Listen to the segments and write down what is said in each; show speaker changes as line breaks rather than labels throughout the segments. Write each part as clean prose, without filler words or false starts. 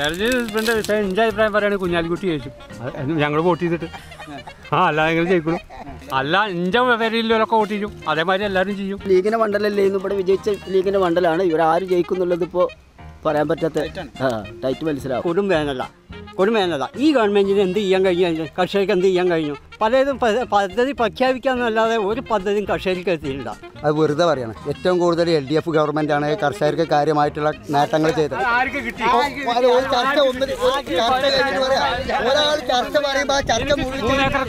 Allergy പിന്നെ എൻ്റെ അഭിപ്രായം പറയുകയാണെങ്കിൽ കുഞ്ഞാലിക്കുട്ടി ജയിച്ചു. ഞങ്ങൾ വോട്ട് ചെയ്തിട്ട് അല്ല നിങ്ങൾ ജയിക്കണം. അല്ല എൻ്റെ പേരിലൊക്കെ വോട്ട് ചെയ്യും. അതേമാതിരി എല്ലാവരും ചെയ്യും.
ലീഗിൻ്റെ മണ്ഡലമല്ലേ ഇന്ന് ഇവിടെ വിജയിച്ച ലീഗിൻ്റെ മണ്ഡലമാണ്. ഇവരാര് ജയിക്കുന്നുള്ളത് ഇപ്പോൾ പറയാൻ പറ്റാത്ത ടൈറ്റ് മനസ്സിലാവും. കൊടുമേനല്ല ഈ ഗവൺമെൻറ്റിന് എന്ത് ചെയ്യാൻ കഴിഞ്ഞു? കർഷകർക്ക് എന്ത് ചെയ്യാൻ കഴിഞ്ഞു? പലതും പദ്ധതി പ്രഖ്യാപിക്കാമെന്നല്ലാതെ ഒരു പദ്ധതിയും കർഷകർക്ക് എത്തിയില്ല.
അത് വെറുതെ പറയണം. ഏറ്റവും കൂടുതൽ LDF ഗവൺമെൻറ്റാണ് കർഷകർക്ക് കാര്യമായിട്ടുള്ള നേട്ടങ്ങൾ ചെയ്തത്.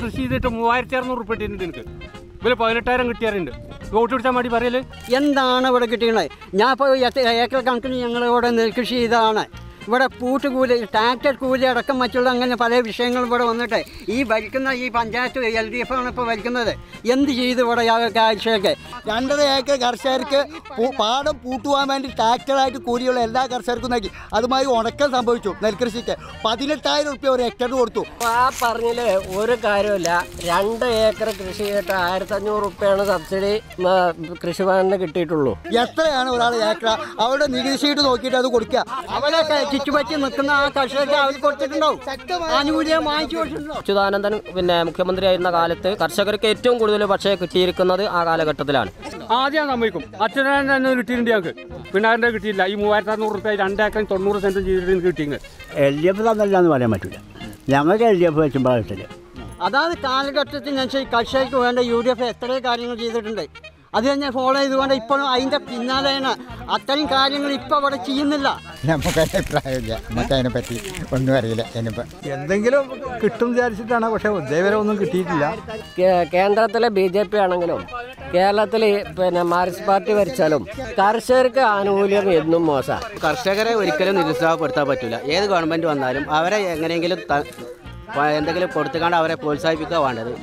കൃഷി ചെയ്തിട്ട് 3600 ഉറുപ്പിക കിട്ടിയിട്ടുണ്ട്. എനിക്ക് ഇവര് 18,000 കിട്ടിയാറുണ്ട്. വോട്ട് പിടിച്ചാൽ മതി പറയല്.
എന്താണ് ഇവിടെ കിട്ടിയത്? ഞാൻ ഇപ്പോൾ ഏക്കർ കണക്കിന് ഞങ്ങളിവിടെ നെൽകൃഷി ചെയ്തതാണ്. ഇവിടെ പൂട്ടുകൂലി, ട്രാക്ടർ കൂലി അടക്കം മറ്റുള്ള അങ്ങനെ പല വിഷയങ്ങളും ഇവിടെ വന്നിട്ട് ഈ ഭരിക്കുന്ന ഈ പഞ്ചായത്ത് LDF ആണ് ഇപ്പോൾ ഭരിക്കുന്നത്. എന്ത് ചെയ്തു ഇവിടെ കർഷകർക്ക്?
2.5 ഏക്കർ കർഷകർക്ക് പാടം പൂട്ടുവാൻ വേണ്ടി ട്രാക്ടറായിട്ട് കൂലിയുള്ള എല്ലാ കർഷകർക്കും നൽകി. അതുമായി ഉണക്കം സംഭവിച്ചു. നെൽകൃഷിക്ക് 18,000 ഉറുപ്പിക ഒരു ഹെക്ടറിന് കൊടുത്തു.
ആ പറഞ്ഞില്ല ഒരു കാര്യമില്ല. 2 ഏക്കർ കൃഷി ചെയ്തിട്ട് 1500 ഉറുപ്പിയാണ് സബ്സിഡി കൃഷിഭവനിന് കിട്ടിയിട്ടുള്ളൂ.
എത്രയാണ് ഒരാൾ ഏക്കർ? അവരുടെ നികുതി ഷീറ്റ് നോക്കിയിട്ട് അത് കൊടുക്കുക.
അവരൊക്കെ ചുറ്റുപറ്റി നിൽക്കുന്ന ആ കർഷകർക്ക് അവർ കൊടുത്തിട്ടുണ്ടാവും, ആനുകൂല്യം വാങ്ങിച്ചു കൊടുത്തിട്ടുണ്ടാവും.
അച്യുതാനന്ദൻ മുഖ്യമന്ത്രിയായിരുന്ന കാലത്ത് കർഷകർക്ക് ഏറ്റവും കൂടുതൽ പക്ഷേ കിട്ടിയിരിക്കുന്നത് ആ കാലഘട്ടത്തിലാണ്.
ആദ്യം സമ്മതിക്കും. അച്യുതാനന്ദൻ കിട്ടിയിട്ടുണ്ട് ഞങ്ങൾക്ക്. പിണറായിൻ്റെ കിട്ടിയില്ല. ഈ 3600 ഉറുപ്പിക 2 ഏക്കറിന് 90 സെൻറ്റ് ചെയ്തിട്ട് കിട്ടിയത്.
LDF തന്നല്ല എന്ന് പറയാൻ പറ്റില്ല. ഞങ്ങൾക്ക് LDF വെച്ചുമ്പോഴത്തില്ല. അതായത് കാലഘട്ടത്തിനനുസരിച്ച് കർഷകർക്ക് വേണ്ട UDF എത്രയോ കാര്യങ്ങൾ ചെയ്തിട്ടുണ്ട്. അത് തന്നെ ഫോളോ ചെയ്തുകൊണ്ട് ഇപ്പോഴും അതിൻ്റെ പിന്നാലെയാണ്. അത്തരം കാര്യങ്ങൾ ഇപ്പോൾ അവിടെ ചെയ്യുന്നില്ല.
നമുക്ക് അഭിപ്രായമില്ല. നമുക്ക് അതിനെപ്പറ്റി ഒന്നും അറിയില്ല. എന്തെങ്കിലും കിട്ടും വിചാരിച്ചിട്ടാണ്. പക്ഷേ ഇതേവരെ ഒന്നും കിട്ടിയിട്ടില്ല.
കേന്ദ്രത്തിലെ BJP ആണെങ്കിലും കേരളത്തിൽ മാർക്സിസ്റ്റ് പാർട്ടി ഭരിച്ചാലും കർഷകർക്ക് ആനുകൂല്യം എന്നും മോശമാണ്.
കർഷകരെ ഒരിക്കലും നിരുത്സാഹപ്പെടുത്താൻ പറ്റില്ല. ഏത് ഗവൺമെൻറ് വന്നാലും അവരെ എങ്ങനെയെങ്കിലും എന്തെങ്കിലും കൊടുത്തുകൊണ്ട് അവരെ പ്രോത്സാഹിപ്പിക്കുക വേണ്ടത്.